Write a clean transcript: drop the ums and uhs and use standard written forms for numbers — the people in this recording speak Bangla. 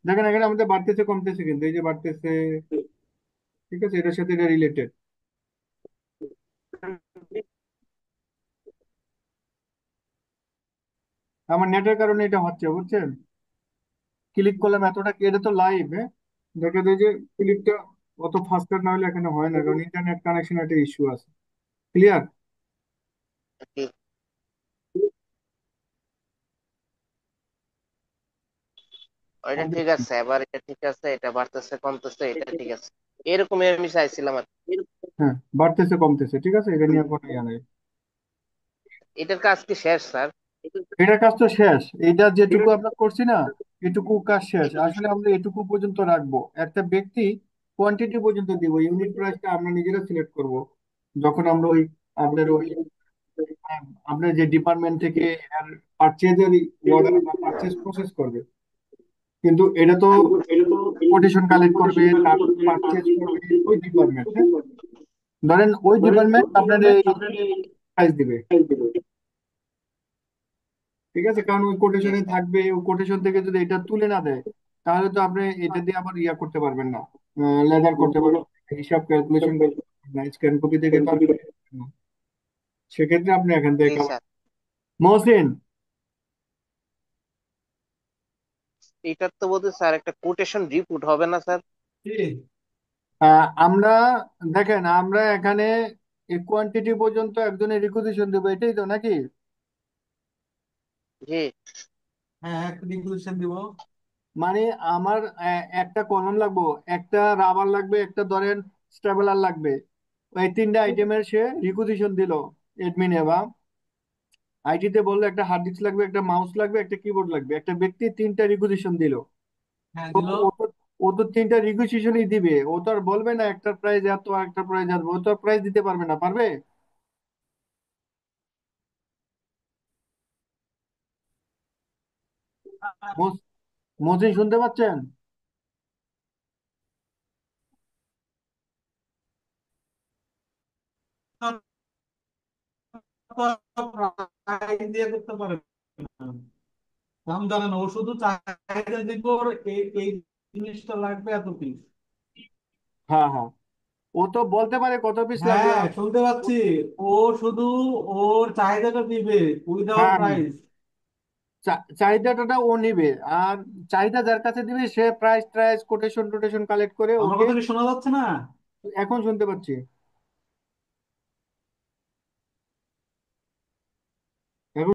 দেখেন এখানে আমাদের বাড়তেছে কমতেছে, কিন্তু এই যে বাড়তেছে, ঠিক আছে, এটার সাথে এটা রিলেটেড। আমার নেটের কারণে এটা হচ্ছে, বুঝছেন? ক্লিক করলাম এতটা, এটা তো লাইভ, হ্যাঁ, দেখা যায় যে ক্লিকটা অত ফাস্টার না হলে এখানে হয় না, কারণ ইন্টারনেট কানেকশন একটা ইস্যু আছে। ক্লিয়ার? কি? এটা ঠিক আছে, এবার এটা ঠিক আছে, এটা বাড়তেছে কমতেছে, এটা ঠিক আছে। এরকমই আমি চাইছিলাম আর কি। হ্যাঁ, বাড়তেছে কমতেছে, ঠিক আছে, এটা নিয়ে কোনো ইয়া নেই। এটার কাজ কি শেষ স্যার? এটার কাজ তো শেষ, এইটা যেটুকু আমরা করছি না, এটুকু কাজ শেষ। আসলে আমরা এটুকু পর্যন্ত রাখবো, একটা ব্যক্তি কোয়ান্টিটি পর্যন্ত দিব, ইউনিট প্রাইসটা আমরা নিজেরা সিলেক্ট করব। যখন আমরা ওই আপনার ওই আপনার যে ডিপার্টমেন্ট থেকে পারচেজের অর্ডার বা পারচেজ প্রসেস করবে, কিন্তু এটা তো কোটেশন কালেক্ট করবে, তারপর পারচেজ করবে ওই ডিপার্টমেন্ট, হ্যাঁ, ধরেন ওই ডিপার্টমেন্ট আপনার এই প্রাইস দিবে, ঠিক আছে, কারণ ওই জি কোটেশনে স্যার। থাকবে, ওই কোটেশন থেকে যদি এটা তুলে না দেয়, তাহলে তো আপনি এটা দিয়ে আবার ইয়া করতে পারবেন না, লেজার করতে পারবেন না, হিসাব ক্যালকুলেশন করতে পারবেন না, স্ক্যান কপি থেকে তো আর করতে পারবেন না। সেক্ষেত্রে আপনি এখান থেকে জি cover- স্যার। মহসিন, এটার তো বোধহয় স্যার একটা কোটেশন রিপোর্ট হবে না স্যার? আমরা দেখেন আমরা এখানে এই কোয়ান্টিটি পর্যন্ত একজনের রিকুইজিশন দেবো, এটাই তো নাকি? জি। হ্যাঁ, একটা রিকুইজিশন দিব। মানে আমার একটা কলম লাগবে, একটা রাবার লাগবে, একটা ধরেন স্টেপলার লাগবে, এই তিনটা আইটেমের সে রিকুইজিশন দিল এডমিনে, বা আইটিতে বললো একটা হার্ড ডিস্ক লাগবে, একটা মাউস লাগবে, একটা কিবোর্ড লাগবে, একটা ব্যক্তি তিনটা রিকুইজিশন দিল। হ্যাঁ তো দিল। ও তো তিনটা রিকুইজিশনই দিবে, ও তো আর বলবে না একটা প্রাইজ এত আর একটা প্রাইজ আসবে, ও তো আর প্রাইজ দিতে পারবে না, পারবে? মহসিন শুনতে পাচ্ছেন? দিয়ে করতে পারে না। দাম জানে না, ও শুধু চাহিদা দেখবো ওর এই এই জিনিসটা লাগবে এত পিস। হ্যাঁ, হ্যাঁ, ও তো বলতে পারে কত পিস লাগবে। হ্যাঁ শুনতে পাচ্ছি। ও শুধু ওর চাহিদাটা দিবে উইদাউট হ্যাঁ, হ্যাঁ, প্রাইস। চাহিদাটা ও নিবে, আর চাহিদা যার কাছে দিবে সে প্রাইস ট্রাইস কোটেশন টোটেশন কালেক্ট করে আমার ওকে। কথা কি শোনা যাচ্ছে না? এখন শুনতে পাচ্ছি।